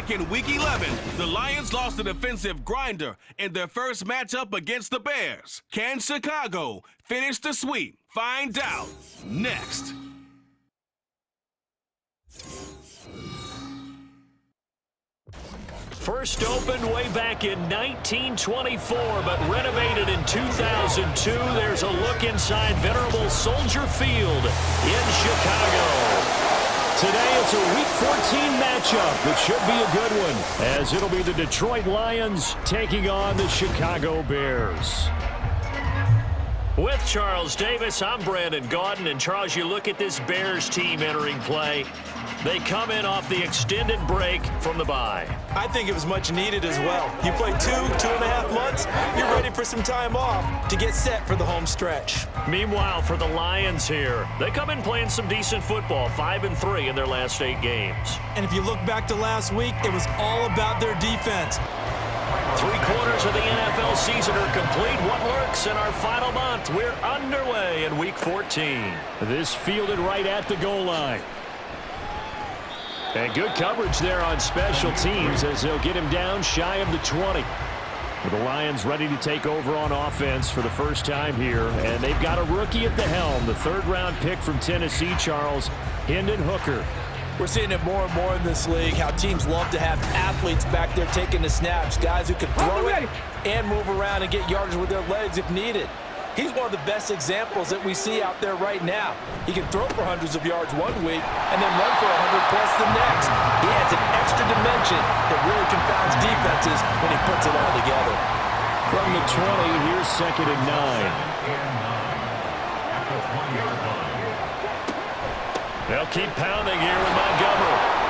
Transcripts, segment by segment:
Back in Week 11, the Lions lost a defensive grinder in their first matchup against the Bears. Can Chicago finish the sweep? Find out next. First opened way back in 1924, but renovated in 2002. There's a look inside venerable Soldier Field in Chicago. Today it's a Week 14 matchup. It should be a good one, as it'll be the Detroit Lions taking on the Chicago Bears. With Charles Davis, I'm Brandon Gaudin. And Charles, you look at this Bears team entering play. They come in off the extended break from the bye. I think it was much needed as well. You play 2.5 months, you're ready for some time off to get set for the home stretch. Meanwhile, for the Lions here, they come in playing some decent football, 5-3 in their last 8 games. And if you look back to last week, it was all about their defense. 3/4 of the NFL season are complete. What lurks in our final month? We're underway in Week 14. This fielded right at the goal line. And good coverage there on special teams as they'll get him down shy of the 20. With the Lions ready to take over on offense for the first time here. And they've got a rookie at the helm, the 3rd-round pick from Tennessee, Charles, Hendon Hooker. We're seeing it more and more in this league, how teams love to have athletes back there taking the snaps, guys who can throw it and move around and get yardage with their legs if needed. He's one of the best examples that we see out there right now. He can throw for hundreds of yards one week and then run for 100+ the next. He adds an extra dimension that really confounds defenses when he puts it all together. From the 20, here's 2nd and 9. They'll keep pounding here with Montgomery.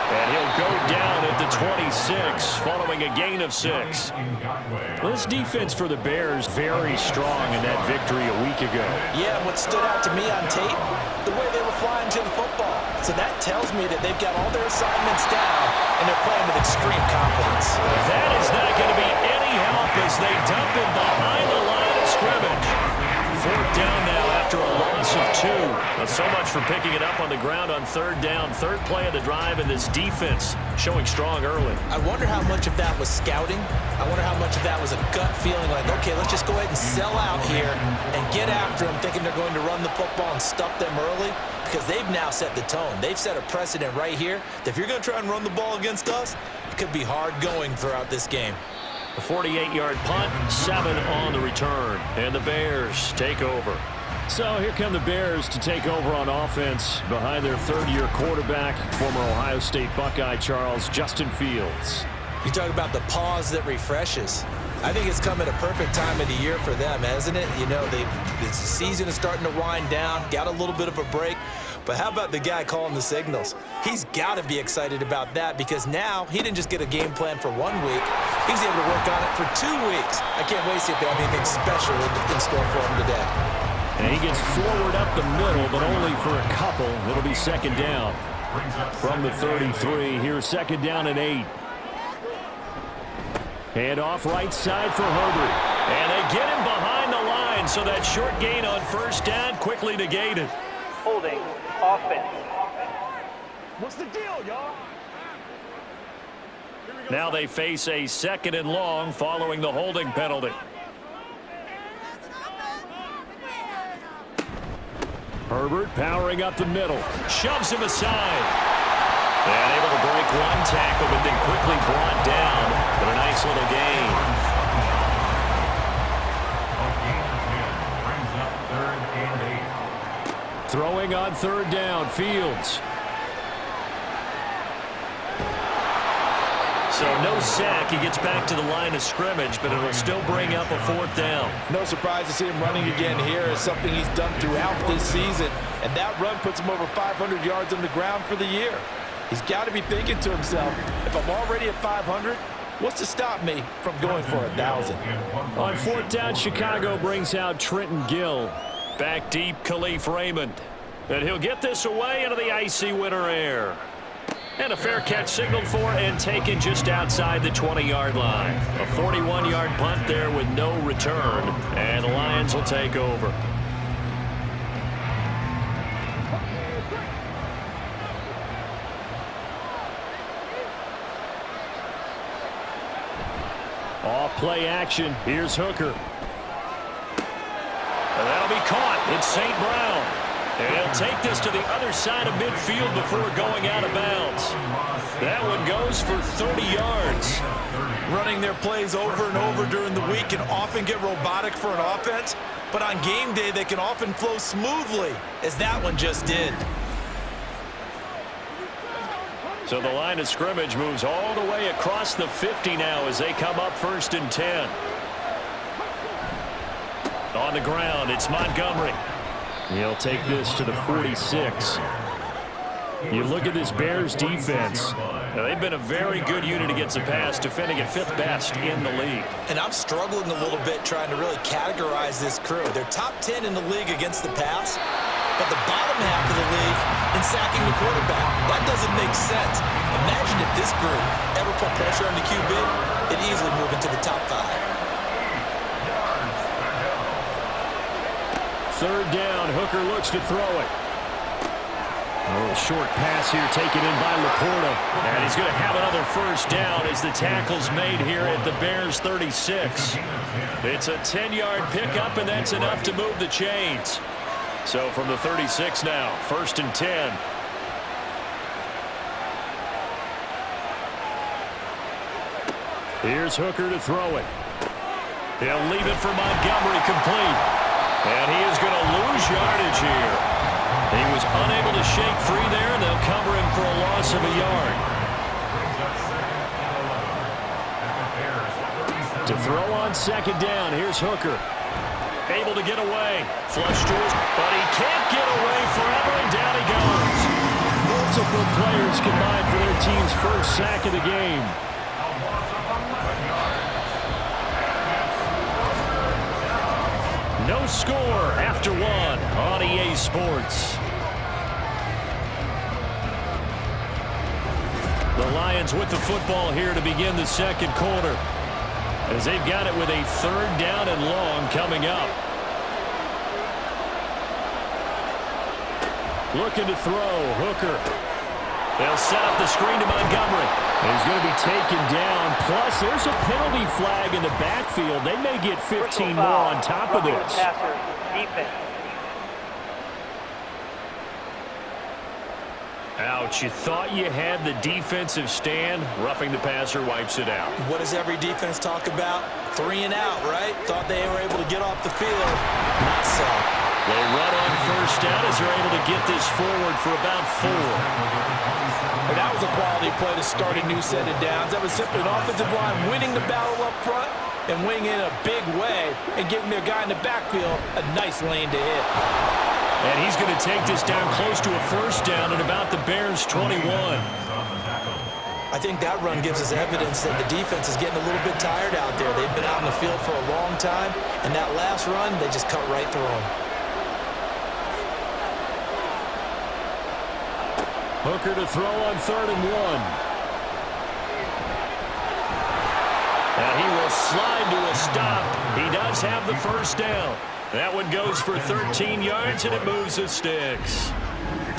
And he'll go down at the 26, following a gain of 6. Well, this defense for the Bears very strong in that victory a week ago. Yeah, what stood out to me on tape, the way they were flying to the football. So that tells me that they've got all their assignments down, and they're playing with extreme confidence. That is not going to be any help as they dump him behind the line of scrimmage. 4th down now after a loss of 2. But so much for picking it up on the ground on 3rd down. 3rd play of the drive, and this defense showing strong early. I wonder how much of that was scouting. I wonder how much of that was a gut feeling like, okay, let's just go ahead and sell out here and get after them, thinking they're going to run the football and stuff them early, because they've now set the tone. They've set a precedent right here that if you're going to try and run the ball against us, it could be hard going throughout this game. A 48-yard punt, 7 on the return, and the Bears take over. So here come the Bears to take over on offense behind their 3rd-year quarterback, former Ohio State Buckeye Charles, Justin Fields. You talk about the pause that refreshes. I think it's come at a perfect time of the year for them, hasn't it? You know, the season is starting to wind down, got a little bit of a break. But how about the guy calling the signals? He's got to be excited about that, because now he didn't just get a game plan for 1 week. He's able to work on it for 2 weeks. I can't wait to see if they have anything special in store for him today. And he gets forward up the middle, but only for a couple. It'll be 2nd down. From the 33, here's 2nd down and 8. Hand off right side for Herbert. And they get him behind the line, so that short gain on 1st down quickly negated. Holding offense. What's the deal, y'all? Now they face a 2nd and long following the holding penalty. Herbert powering up the middle. Shoves him aside. And able to break 1 tackle, but then quickly brought down. But a nice little gain. Throwing on 3rd down, Fields. So no sack. He gets back to the line of scrimmage, but it'll still bring up a 4th down. No surprise to see him running again here. Is something he's done throughout this season. And that run puts him over 500 yards on the ground for the year. He's got to be thinking to himself, if I'm already at 500, what's to stop me from going for 1,000? On 4th down, Chicago brings out Trenton Gill. Back deep, Khalif Raymond. And he'll get this away into the icy winter air. And a fair catch signaled for and taken just outside the 20-yard line. A 41-yard punt there with no return. And the Lions will take over. Play action. Here's Hooker. And that'll be caught. It's St. Brown. And he'll take this to the other side of midfield before going out of bounds. That one goes for 30 yards. Running their plays over and over during the week can often get robotic for an offense, but on game day they can often flow smoothly, as that one just did. So the line of scrimmage moves all the way across the 50 now as they come up 1st and 10. On the ground, it's Montgomery. He'll take this to the 46. You look at this Bears defense. Now, they've been a very good unit against the pass, defending at 5th best in the league. And I'm struggling a little bit trying to really categorize this crew. They're top 10 in the league against the pass, but the bottom half of the league in sacking the quarterback. That doesn't make sense. Imagine if this group ever put pressure on the QB, it'd easily move into the top 5. 3rd down, Hooker looks to throw it. A little short pass here taken in by Laporta. And he's going to have another 1st down as the tackle's made here at the Bears 36. It's a 10-yard pickup, and that's enough to move the chains. So from the 36 now, 1st and 10. Here's Hooker to throw it. He'll leave it for Montgomery, complete. And he is going to lose yardage here. He was unable to shake free there, and they'll cover him for a loss of a yard. To throw on 2nd down, here's Hooker. Able to get away. Flush to his, but he can't get away forever, and down he goes. Multiple players combined for their team's 1st sack of the game. No score after 1 on EA Sports. The Lions with the football here to begin the 2nd quarter, as they've got it with a 3rd down and long coming up. Looking to throw, Hooker. They'll set up the screen to Montgomery. He's going to be taken down. Plus, there's a penalty flag in the backfield. They may get 15 more on top of this. Ouch, you thought you had the defensive stand. Roughing the passer wipes it out. What does every defense talk about? 3 and out, right? Thought they were able to get off the field. Not so. They run on 1st down as they're able to get this forward for about 4. And that was a quality play to start a new set of downs. That was simply an offensive line winning the battle up front and winning in a big way and giving their guy in the backfield a nice lane to hit. And he's going to take this down close to a 1st down at about the Bears' 21. I think that run gives us evidence that the defense is getting a little bit tired out there. They've been out in the field for a long time, and that last run, they just cut right through them. Hooker to throw on 3rd and 1. And he will slide to a stop. He does have the 1st down. That one goes for 13 yards, and it moves the sticks.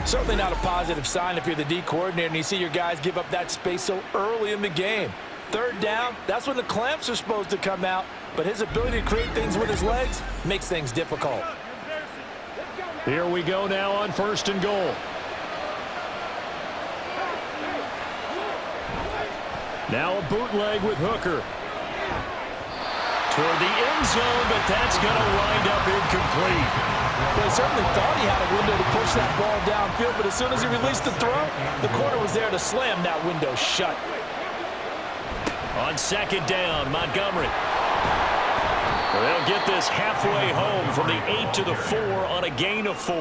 Certainly not a positive sign if you're the D coordinator and you see your guys give up that space so early in the game. 3rd down, that's when the clamps are supposed to come out, but his ability to create things with his legs makes things difficult. Here we go now on 1st and goal. Now a bootleg with Hooker. Toward the end zone, but that's going to wind up incomplete. Well, he certainly thought he had a window to push that ball downfield, but as soon as he released the throw, the corner was there to slam that window shut. On 2nd down, Montgomery. They'll get this halfway home from the 8 to the 4 on a gain of 4.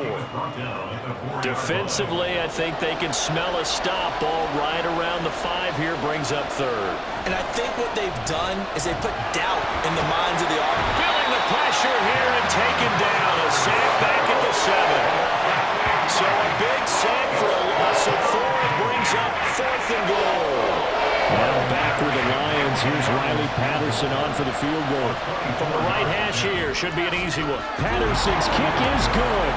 Defensively, I think they can smell a stop. Ball right around the 5 here, brings up 3rd. And I think what they've done is they put doubt in the minds of the offense. Feeling the pressure here and taken down. A sack back at the 7. So a big sack for a loss of 4 brings up 4th and goal. Now back with the Lions. Here's Riley Patterson on for the field goal. From the right hash here, should be an easy one. Patterson's kick is good.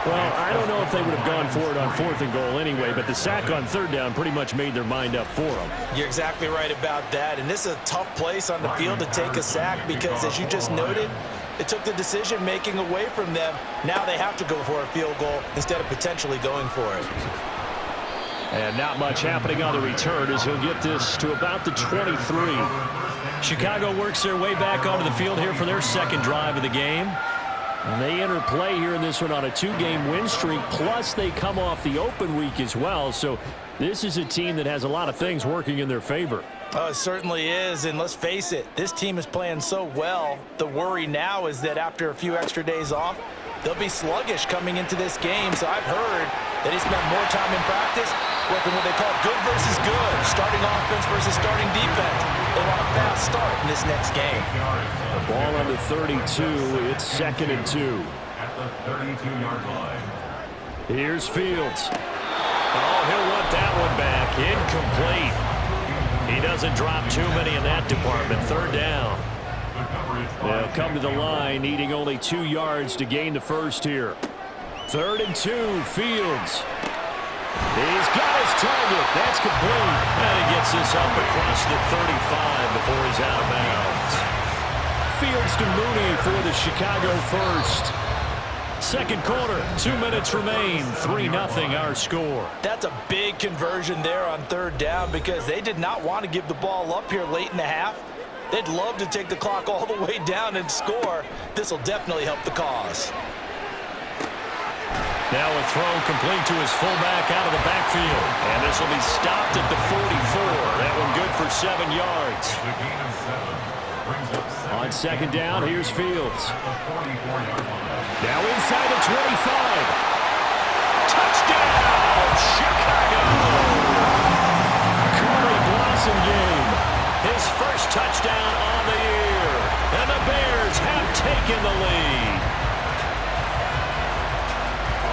Well, I don't know if they would have gone for it on 4th and goal anyway, but the sack on 3rd down pretty much made their mind up for them. You're exactly right about that, and this is a tough place on the field to take a sack because, as you just noted, it took the decision-making away from them. Now they have to go for a field goal instead of potentially going for it. And not much happening on the return as he'll get this to about the 23. Chicago works their way back onto the field here for their second drive of the game. And they enter play here in this one on a 2-game win streak, plus they come off the open week as well. So this is a team that has a lot of things working in their favor. Oh, it certainly is, and let's face it, this team is playing so well. The worry now is that after a few extra days off, they'll be sluggish coming into this game. So I've heard that he spent more time in practice working what they call good versus good, starting offense versus starting defense. They want a fast start in this next game. Ball on the 32. It's 2nd and 2. At the 32-yard line. Here's Fields. Oh, he'll want that one back. Incomplete. He doesn't drop too many in that department. 3rd down. They'll come to the line, needing only 2 yards to gain the first here. 3rd and 2, Fields. He's got his target. That's complete. And he gets this up across the 35 before he's out of bounds. Fields to Mooney for the Chicago first. Second quarter, 2 minutes remain. 3-0 our score. That's a big conversion there on 3rd down because they did not want to give the ball up here late in the half. They'd love to take the clock all the way down and score. This will definitely help the cause. Now a throw complete to his fullback out of the backfield. And this will be stopped at the 44. That one good for 7 yards. On 2nd down, here's Fields. Now inside the 25. Touchdown, Chicago! Corey Blossom game. His first touchdown on the year. And the Bears have taken the lead.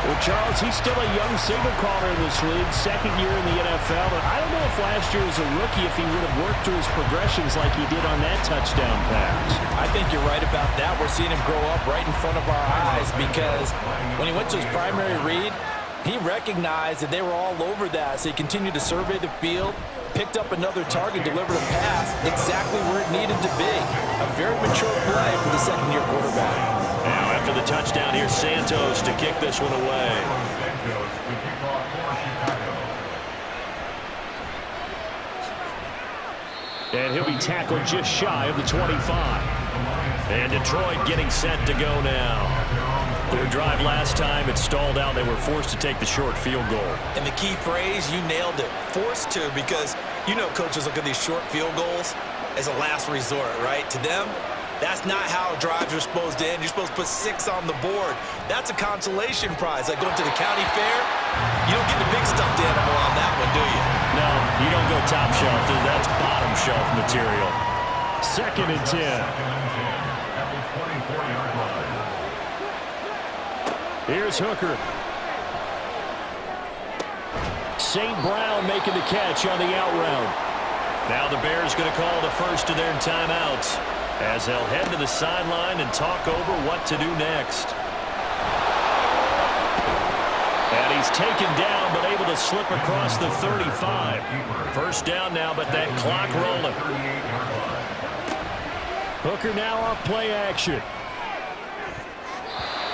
Well, Charles, he's still a young signal caller in this league, 2nd year in the NFL. But I don't know if last year as a rookie, if he would have worked through his progressions like he did on that touchdown pass. I think you're right about that. We're seeing him grow up right in front of our eyes because when he went to his primary read, he recognized that they were all over that. So he continued to survey the field, picked up another target, delivered a pass exactly where it needed to be. A very mature play for the second-year quarterback. Now after the touchdown, here's Santos to kick this one away. And he'll be tackled just shy of the 25. And Detroit getting set to go now. Their drive last time, it stalled out. They were forced to take the short field goal. And the key phrase, you nailed it, forced to, because you know coaches look at these short field goals as a last resort, right? To them, that's not how drives are supposed to end. You're supposed to put 6 on the board. That's a consolation prize. Like going to the county fair, you don't get the big stuffed animal on that one, do you? No, you don't go top shelf. That's bottom shelf material. 2nd and 10. Here's Hooker. St. Brown making the catch on the out route. Now the Bears going to call the first of their timeouts as they'll head to the sideline and talk over what to do next. And he's taken down but able to slip across the 35. First down now, but that clock rolling. Hooker now off play action.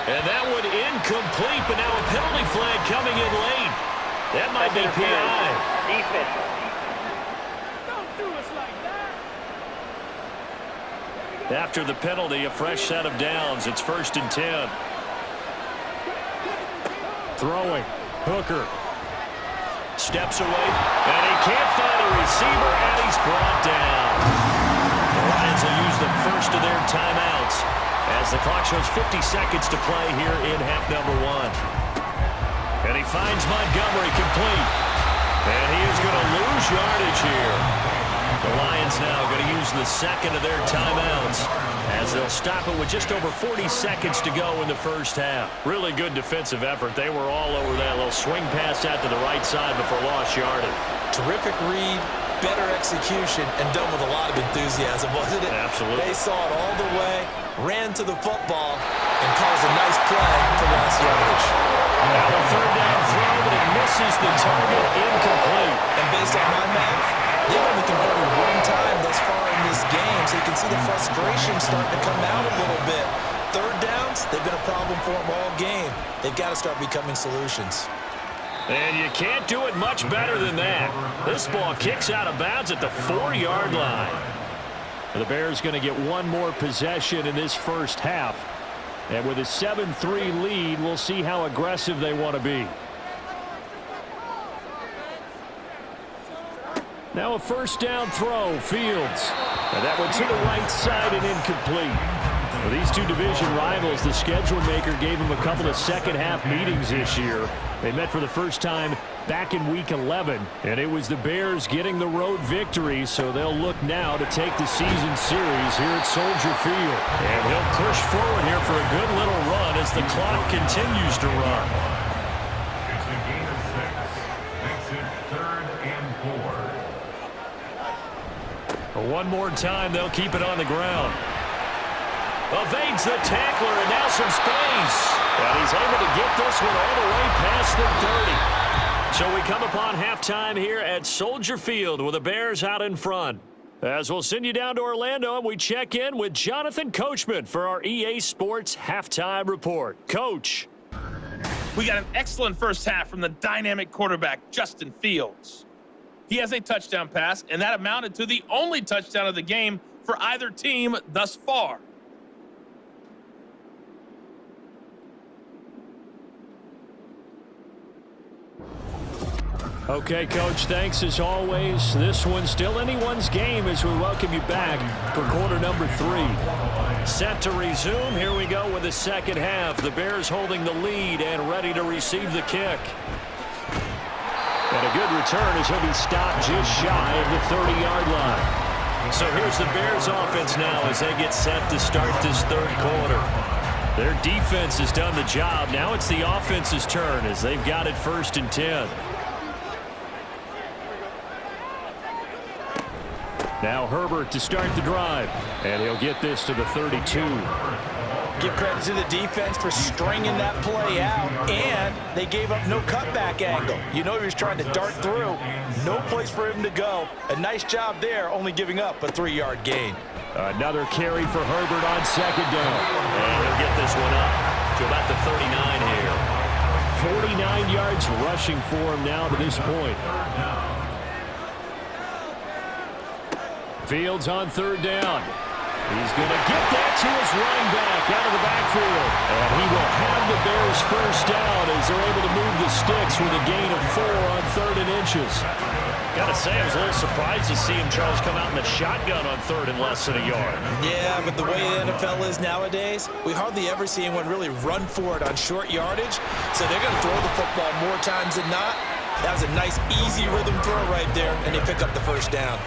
And that one incomplete, but now a penalty flag coming in late. That might be PI. Defense. Don't do us like that. After the penalty, a fresh set of downs. It's 1st and 10. Throwing. Hooker. Steps away. And he can't find a receiver, and he's brought down. The Lions will use the first of their timeouts as the clock shows 50 seconds to play here in half number 1. And he finds Montgomery complete. And he is going to lose yardage here. The Lions now going to use the second of their timeouts as they'll stop it with just over 40 seconds to go in the first half. Really good defensive effort. They were all over that little swing pass out to the right side before lost yardage. Terrific read, better execution, and done with a lot of enthusiasm, wasn't it? Absolutely. They saw it all the way, ran to the football, and caused a nice play for lost yardage. Now a third down throw, but it misses the target, incomplete. And based on my math, they've only converted one time thus far in this game, so you can see the frustration starting to come out a little bit. Third downs, they've been a problem for them all game. They've got to start becoming solutions. And you can't do it much better than that. This ball kicks out of bounds at the 4-yard line. The Bears going to get one more possession in this first half. And with a 7-3 lead, we'll see how aggressive they want to be. Now a first down throw, Fields. And that one to the right side and incomplete. For these two division rivals, the schedule maker gave them a couple of second-half meetings this year. They met for the first time back in Week 11, and it was the Bears getting the road victory, so they'll look now to take the season series here at Soldier Field. And he'll push forward here for a good little run as the clock continues to run. It's a gain of 6. Makes it 3rd and 4. One more time, they'll keep it on the ground. Evades the tackler, and now some space. And he's able to get this one all the way past the 30. So we come upon halftime here at Soldier Field with the Bears out in front. As we'll send you down to Orlando, and we check in with Jonathan Coachman for our EA Sports Halftime Report. Coach. We got an excellent first half from the dynamic quarterback, Justin Fields. He has a touchdown pass, and that amounted to the only touchdown of the game for either team thus far. Okay, Coach, thanks as always. This one's still anyone's game as we welcome you back for quarter number 3. Set to resume. Here we go with the second half. The Bears holding the lead and ready to receive the kick. And a good return as he'll be stopped just shy of the 30-yard line. So here's the Bears offense now as they get set to start this third quarter. Their defense has done the job. Now it's the offense's turn as they've got it 1st and 10. Now Herbert to start the drive, and he'll get this to the 32. Give credit to the defense for stringing that play out, and they gave up no cutback angle. You know he was trying to dart through. No place for him to go. A nice job there, only giving up a 3-yard gain. Another carry for Herbert on second down. And he'll get this one up to about the 39 here. 49 yards rushing for him now to this point. Fields on third down. He's going to get that to his running back out of the backfield. And he will have the Bears first down as they're able to move the sticks with a gain of 4 on 3rd and inches. Got to say, I was a little surprised to see him, Charles, come out in the shotgun on 3rd and less than a yard. Yeah, but the way the NFL is nowadays, we hardly ever see anyone really run for it on short yardage. So they're going to throw the football more times than not. That was a nice, easy rhythm throw right there, and they pick up the first down.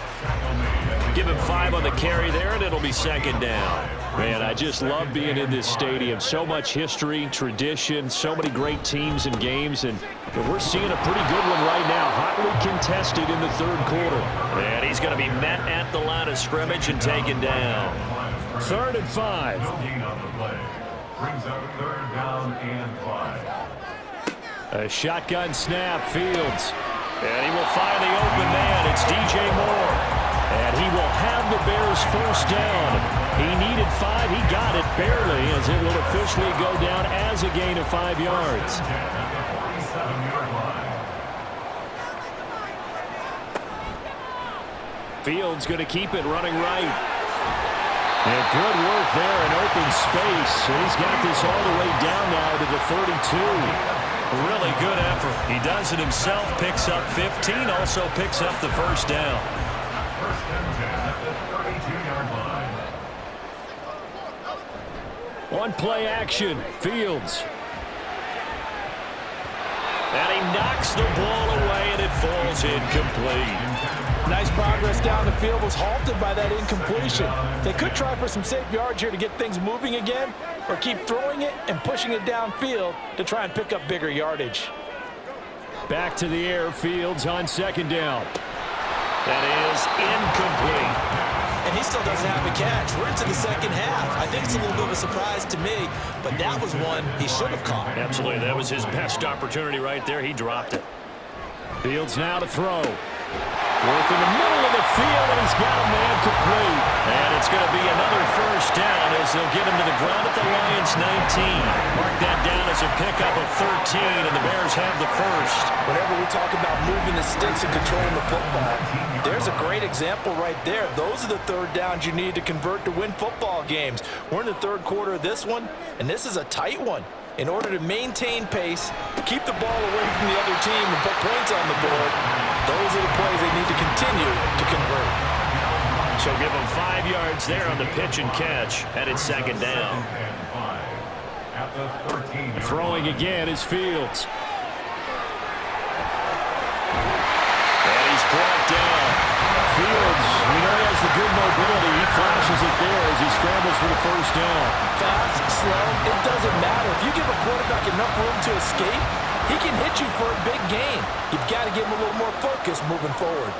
Give him 5 on the carry there, and it'll be second down. Man, I just love being in this stadium. So much history, tradition, so many great teams and games, and we're seeing a pretty good one right now. Hotly contested in the third quarter. And he's going to be met at the line of scrimmage and taken down. 3rd and 5. Brings up 3rd down and 5. A shotgun snap, Fields. And he will find the open man. It's DJ Moore. And he will have the Bears first down. He needed 5. He got it barely as it will officially go down as a gain of 5 yards. Fields going to keep it running right. And good work there in open space. He's got this all the way down now to the 32. Really good effort. He does it himself, picks up 15, also picks up the first down. First and 10 at the 32-yard line. On play action, Fields. And he knocks the ball away, and it falls incomplete. Nice progress down the field, was halted by that incompletion. They could try for some safe yards here to get things moving again, or keep throwing it and pushing it downfield to try and pick up bigger yardage. Back to the air, Fields on second down. That is incomplete. And still doesn't have a catch. We're into the second half. I think it's a little bit of a surprise to me, but that was one he should have caught. Absolutely. That was his best opportunity right there. He dropped it. Fields now to throw. Work in the middle of the field, and he's got a man complete. And it's going to be another first down as they'll get him to the ground at the Lions' 19. Mark that down as a pickup of 13, and the Bears have the first. Whenever we talk about moving the sticks and controlling the football, there's a great example right there. Those are the third downs you need to convert to win football games. We're in the third quarter of this one, and this is a tight one. In order to maintain pace, keep the ball away from the other team, and put points on the board, those are the plays they need to continue to convert. So give them 5 yards there on the pitch and catch, and it's second down. Throwing again is Fields. And he's brought down. Fields, we know he has the good mobility. He flashes it there as he scrambles for the first down. Fast, slow, it doesn't matter. If you give a quarterback enough room to escape, he can hit you for a big gain. You've got to give him a little more focus moving forward.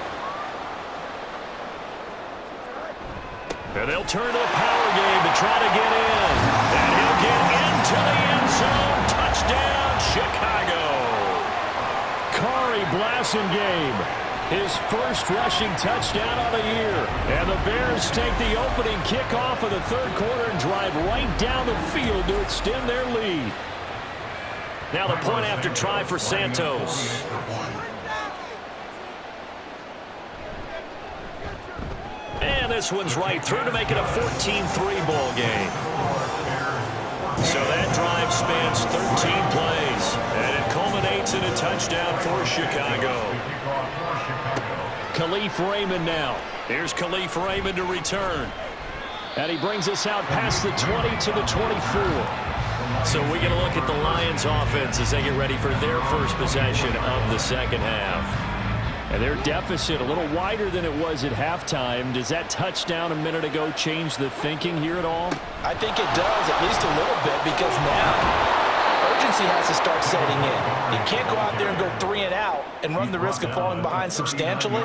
And they'll turn to a power game to try to get in. And he'll get into the end zone. Touchdown, Chicago. Kari Blasingame, his first rushing touchdown of the year. And the Bears take the opening kickoff of the third quarter and drive right down the field to extend their lead. Now the point after try for Santos. And this one's right through to make it a 14-3 ball game. So that drive spans 13 plays, and it culminates in a touchdown for Chicago. Khalif Raymond now. Here's Khalif Raymond to return. And he brings us out past the 20 to the 24. So we get a look at the Lions offense as they get ready for their first possession of the second half. And their deficit a little wider than it was at halftime. Does that touchdown a minute ago change the thinking here at all? I think it does, at least a little bit, because now urgency has to start setting in. You can't go out there and go 3 and out and run the risk of falling behind substantially,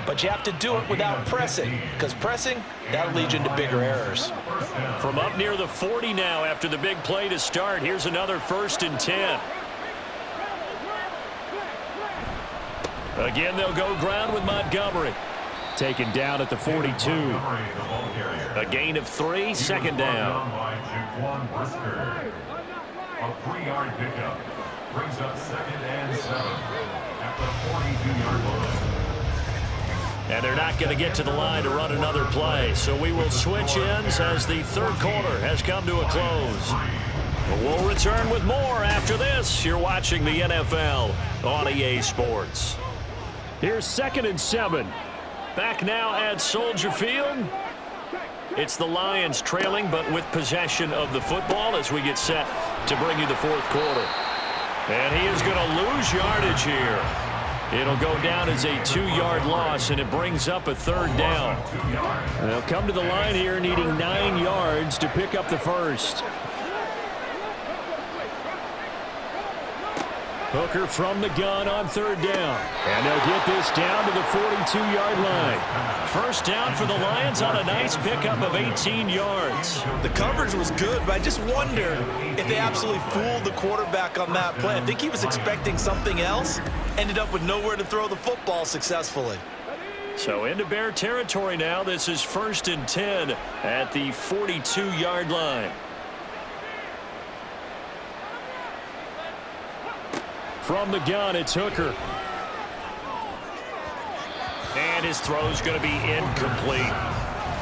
but you have to do it without pressing, because pressing, that'll lead you into bigger errors. From up near the 40 now after the big play to start, here's another 1st and 10. Again, they'll go ground with Montgomery. Taken down at the 42. A gain of 3, second down. A 3-yard pickup brings up 2nd and 7 at the 42-yard line. And they're not going to get to the line to run another play. So we will switch ends as the third quarter has come to a close. But we'll return with more after this. You're watching the NFL on EA Sports. Here's 2nd and 7. Back now at Soldier Field. It's the Lions trailing, but with possession of the football as we get set to bring you the fourth quarter. And he is going to lose yardage here. It'll go down as a 2-yard loss, and it brings up a 3rd down. And they'll come to the line here needing 9 yards to pick up the first. Hooker from the gun on 3rd down. And they'll get this down to the 42-yard line. First down for the Lions on a nice pickup of 18 yards. The coverage was good, but I just wonder if they absolutely fooled the quarterback on that play. I think he was expecting something else. Ended up with nowhere to throw the football successfully. So into Bear territory now. This is 1st and 10 at the 42-yard line. From the gun, it's Hooker. And his throw's going to be incomplete.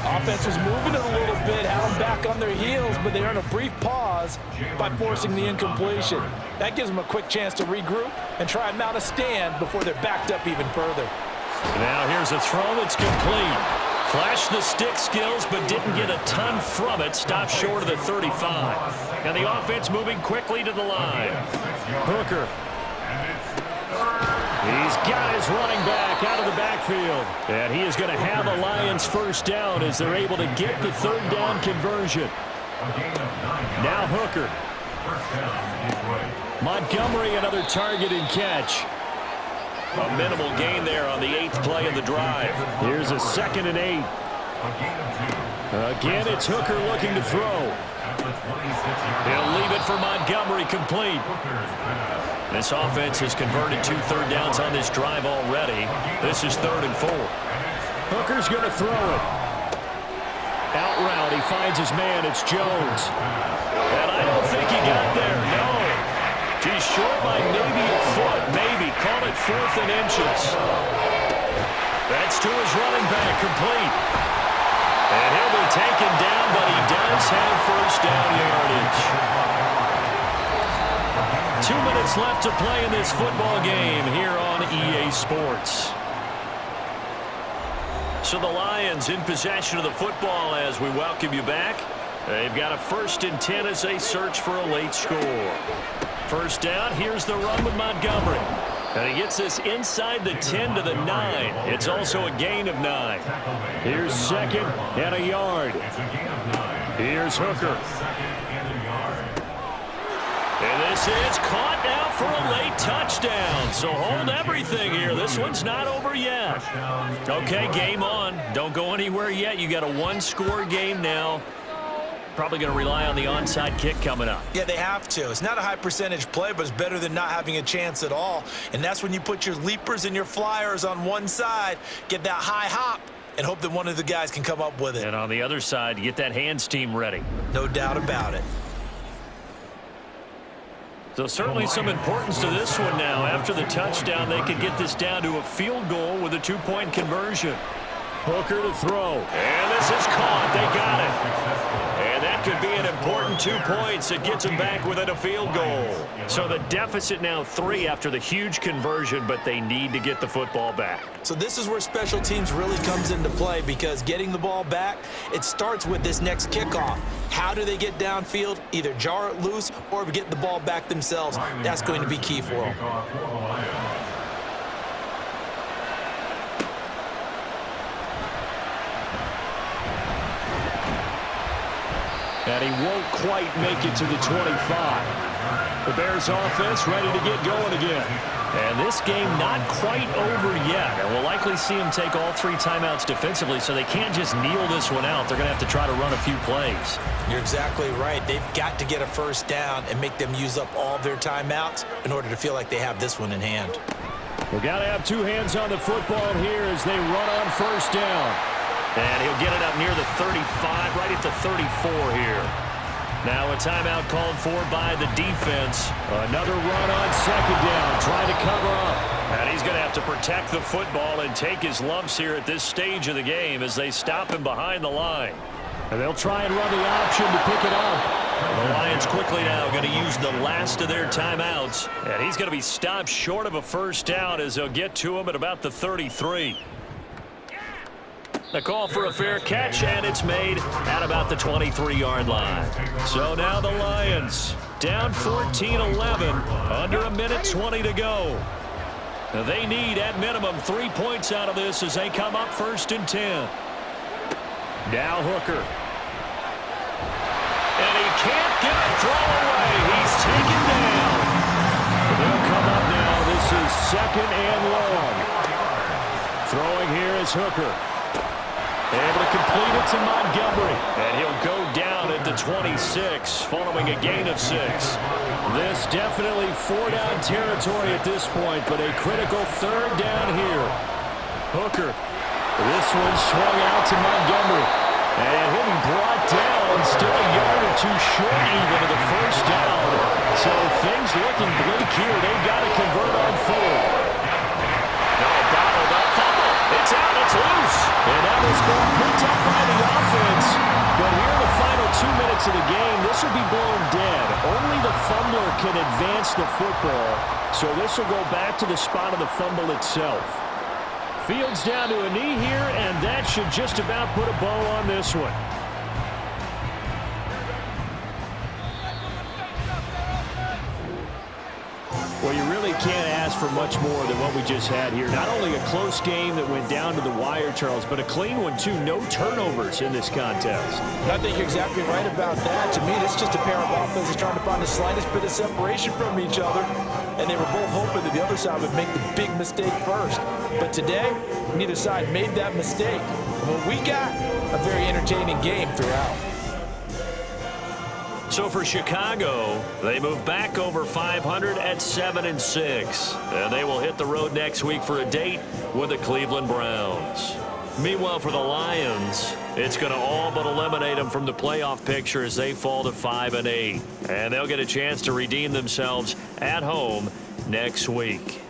Offense was moving it a little bit, had them back on their heels, but they earned a brief pause by forcing the incompletion. That gives them a quick chance to regroup and try and mount a stand before they're backed up even further. Now here's a throw that's complete. Flashed the stick skills, but didn't get a ton from it. Stopped short of the 35. Now the offense moving quickly to the line. Hooker. He's got his running back out of the backfield. And he is going to have a Lions first down as they're able to get the 3rd down conversion. Now Hooker. Montgomery, another target and catch. A minimal gain there on the 8th play of the drive. Here's a 2nd and 8. Again, it's Hooker looking to throw. He'll leave it for Montgomery, complete. This offense has converted 2 third downs on this drive already. This is 3rd and 4. Hooker's going to throw it. Out route, he finds his man. It's Jones. And I don't think he got there, no. He's short by maybe a foot, maybe. Call it 4th and inches. That's to his running back, complete. And he'll be taken down, but he does have first down yardage. 2 minutes left to play in this football game here on EA Sports. So the Lions in possession of the football as we welcome you back. They've got a 1st and 10 as they search for a late score. First down, here's the run with Montgomery. And he gets this inside the 10 to the 9. It's also a gain of 9. Here's 2nd and a yard. Here's Hooker. And this is caught now for a late touchdown. So hold everything here. This one's not over yet. Okay, game on. Don't go anywhere yet. You got a 1-score game now. Probably going to rely on the onside kick coming up. Yeah, they have to. It's not a high percentage play, but it's better than not having a chance at all. And that's when you put your leapers and your flyers on one side, get that high hop, and hope that one of the guys can come up with it. And on the other side, get that hands team ready. No doubt about it. So certainly some importance to this one now. After the touchdown, they could get this down to a field goal with a 2-point conversion. Hooker to throw. And this is caught. They got it. And that could be an important 2 points. It gets them back within a field goal. So the deficit now 3 after the huge conversion, but they need to get the football back. So this is where special teams really comes into play, because getting the ball back, it starts with this next kickoff. How do they get downfield? Either jar it loose or get the ball back themselves. That's going to be key for them. And he won't quite make it to the 25. The Bears offense ready to get going again. And this game not quite over yet. And we'll likely see them take all 3 timeouts defensively, so they can't just kneel this one out. They're going to have to try to run a few plays. You're exactly right. They've got to get a first down and make them use up all their timeouts in order to feel like they have this one in hand. We've got to have 2 hands on the football here as they run on first down. And he'll get it up near the 35, right at the 34 here. Now a timeout called for by the defense. Another run on 2nd down, trying to cover up. And he's going to have to protect the football and take his lumps here at this stage of the game as they stop him behind the line. And they'll try and run the option to pick it up. The Lions quickly now going to use the last of their timeouts. And he's going to be stopped short of a first down as they'll get to him at about the 33. The call for a fair catch, and it's made at about the 23-yard line. So now the Lions down 14-11, under a minute 20 to go. They need, at minimum, 3 points out of this as they come up 1st and 10. Now Hooker. And he can't get a throw away. He's taken down. They'll come up now. This is 2nd and long. Throwing here is Hooker. Able to complete it to Montgomery. And he'll go down at the 26, following a gain of 6. This definitely 4-down territory at this point, but a critical 3rd down here. Hooker. This one swung out to Montgomery. And he'll be brought down, still a yard or 2 short even of the first down. So things looking bleak here. They've got to convert on 4th. It's out, it's loose. And now this ball picked up by the offense. But here in the final 2 minutes of the game, this will be blown dead. Only the fumbler can advance the football. So this will go back to the spot of the fumble itself. Fields down to a knee here, and that should just about put a bow on this one. Well, you really can't ask for much more than what we just had here. Not only a close game that went down to the wire, Charles, but a clean one, too. No turnovers in this contest. I think you're exactly right about that. To me, it's just a pair of offenses trying to find the slightest bit of separation from each other, and they were both hoping that the other side would make the big mistake first. But today, neither side made that mistake. What we got a very entertaining game throughout. So for Chicago, they move back over 500 at 7-6. And they will hit the road next week for a date with the Cleveland Browns. Meanwhile, for the Lions, it's going to all but eliminate them from the playoff picture as they fall to 5-8. And they'll get a chance to redeem themselves at home next week.